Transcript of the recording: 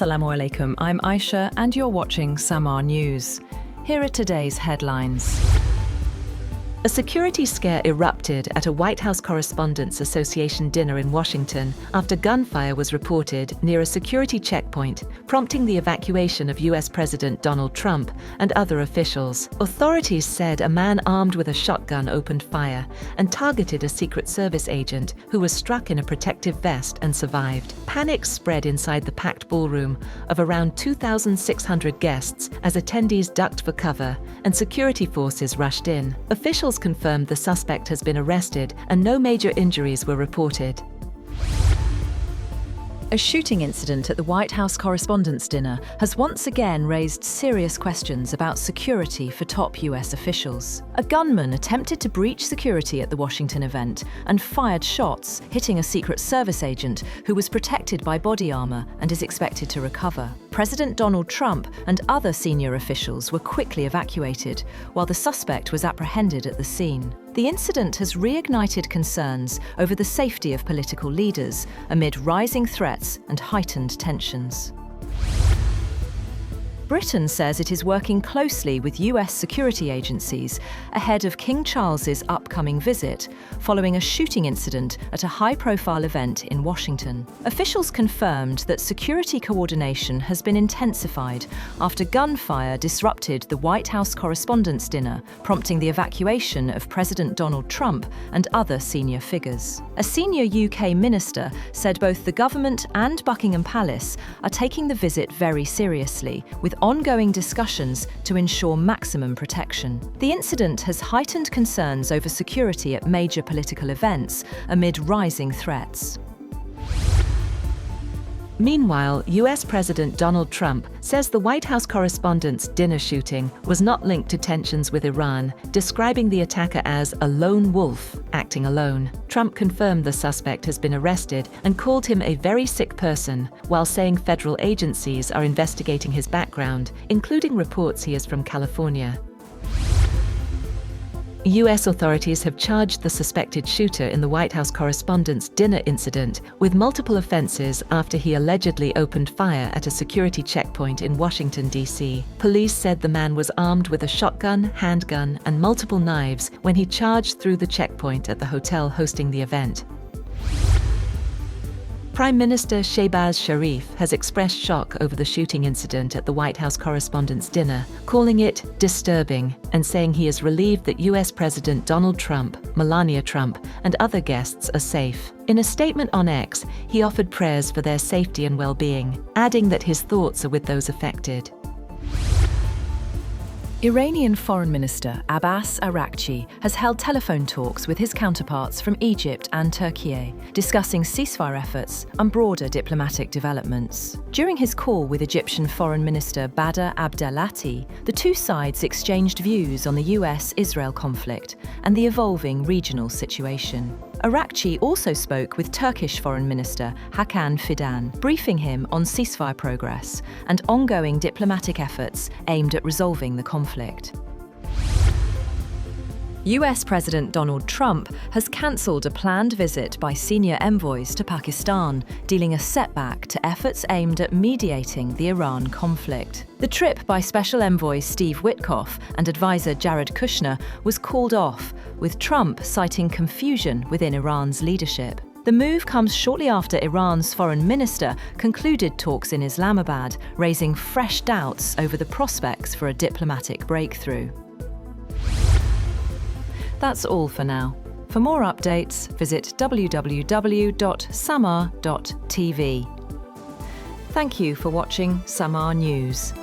Assalamu alaikum, I'm Aisha and you're watching SAMAA News. Here are today's headlines. A security scare erupted at a White House Correspondents' Association dinner in Washington after gunfire was reported near a security checkpoint, prompting the evacuation of US President Donald Trump and other officials. Authorities said a man armed with a shotgun opened fire and targeted a Secret Service agent who was struck in a protective vest and survived. Panic spread inside the packed ballroom of around 2,600 guests as attendees ducked for cover and security forces rushed in. Officials confirmed the suspect has been arrested and no major injuries were reported. A shooting incident at the White House Correspondents' Dinner has once again raised serious questions about security for top US officials. A gunman attempted to breach security at the Washington event and fired shots, hitting a Secret Service agent who was protected by body armor and is expected to recover. President Donald Trump and other senior officials were quickly evacuated, while the suspect was apprehended at the scene. The incident has reignited concerns over the safety of political leaders amid rising threats and heightened tensions. Britain says it is working closely with US security agencies ahead of King Charles's upcoming visit, following a shooting incident at a high-profile event in Washington. Officials confirmed that security coordination has been intensified after gunfire disrupted the White House Correspondents' Dinner, prompting the evacuation of President Donald Trump and other senior figures. A senior UK minister said both the government and Buckingham Palace are taking the visit very seriously, with ongoing discussions to ensure maximum protection. The incident has heightened concerns over security at major political events amid rising threats. Meanwhile, US President Donald Trump says the White House Correspondents' Dinner shooting was not linked to tensions with Iran, describing the attacker as a lone wolf acting alone. Trump confirmed the suspect has been arrested and called him a very sick person, while saying federal agencies are investigating his background, including reports he is from California. US authorities have charged the suspected shooter in the White House Correspondents' Dinner incident with multiple offenses after he allegedly opened fire at a security checkpoint in Washington, D.C. Police said the man was armed with a shotgun, handgun, and multiple knives when he charged through the checkpoint at the hotel hosting the event. Prime Minister Shehbaz Sharif has expressed shock over the shooting incident at the White House Correspondents' Dinner, calling it disturbing and saying he is relieved that US President Donald Trump, Melania Trump, and other guests are safe. In a statement on X, he offered prayers for their safety and well-being, adding that his thoughts are with those affected. Iranian Foreign Minister Abbas Araghchi has held telephone talks with his counterparts from Egypt and Turkey, discussing ceasefire efforts and broader diplomatic developments. During his call with Egyptian Foreign Minister Badr Abdelati, the two sides exchanged views on the US-Israel conflict and the evolving regional situation. Araghchi also spoke with Turkish Foreign Minister Hakan Fidan, briefing him on ceasefire progress and ongoing diplomatic efforts aimed at resolving the conflict. US President Donald Trump has cancelled a planned visit by senior envoys to Pakistan, dealing a setback to efforts aimed at mediating the Iran conflict. The trip by Special Envoy Steve Witkoff and advisor Jared Kushner was called off, with Trump citing confusion within Iran's leadership. The move comes shortly after Iran's foreign minister concluded talks in Islamabad, raising fresh doubts over the prospects for a diplomatic breakthrough. That's all for now. For more updates, visit www.samaa.tv. Thank you for watching SAMAA News.